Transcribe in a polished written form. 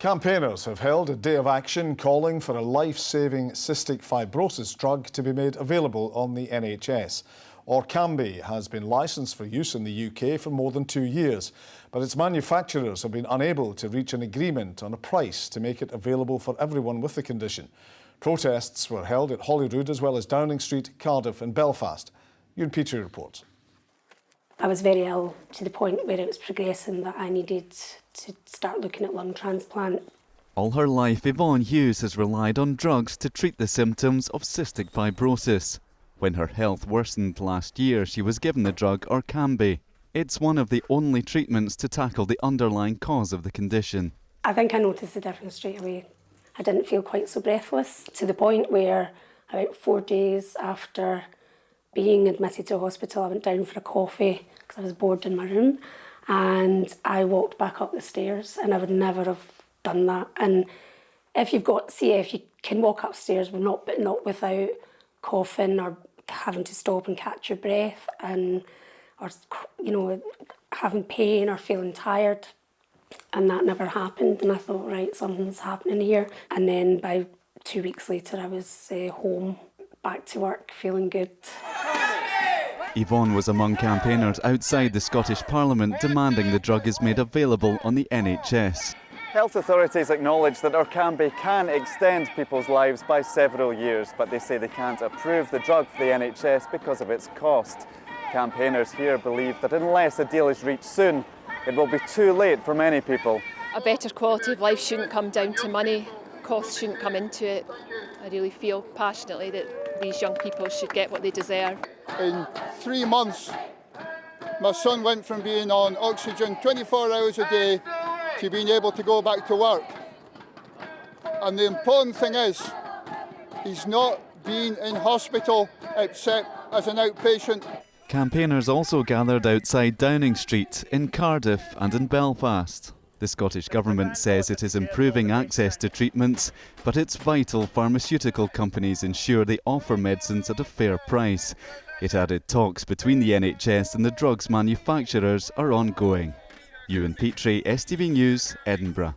Campaigners have held a day of action calling for a life-saving cystic fibrosis drug to be made available on the NHS. Orkambi has been licensed for use in the UK for more than 2 years, but its manufacturers have been unable to reach an agreement on a price to make it available for everyone with the condition. Protests were held at Holyrood as well as Downing Street, Cardiff and Belfast. Ewan Petrie reports. I was very ill to the point where it was progressing that I needed to start looking at lung transplant. All her life, Yvonne Hughes has relied on drugs to treat the symptoms of cystic fibrosis. When her health worsened last year, she was given the drug Orkambi. It's one of the only treatments to tackle the underlying cause of the condition. I think I noticed the difference straight away. I didn't feel quite so breathless, to the point where about 4 days after being admitted to hospital, I went down for a coffee because I was bored in my room, and I walked back up the stairs, and I would never have done that. And if you've got CF, you can walk upstairs, but not without coughing or having to stop and catch your breath, or having pain or feeling tired. And that never happened, and I thought, right, something's happening here. And then by 2 weeks later, I was home, back to work, feeling good. Yvonne was among campaigners outside the Scottish Parliament demanding the drug is made available on the NHS. Health authorities acknowledge that Orkambi can extend people's lives by several years, but they say they can't approve the drug for the NHS because of its cost. Campaigners here believe that unless a deal is reached soon, it will be too late for many people. A better quality of life shouldn't come down to money. Costs shouldn't come into it. I really feel passionately that these young people should get what they deserve. In 3 months, my son went from being on oxygen 24 hours a day to being able to go back to work. And the important thing is, he's not been in hospital except as an outpatient. Campaigners also gathered outside Downing Street in Cardiff and in Belfast. The Scottish Government says it is improving access to treatments, but it's vital pharmaceutical companies ensure they offer medicines at a fair price. It added talks between the NHS and the drugs manufacturers are ongoing. Ewan Petrie, STV News, Edinburgh.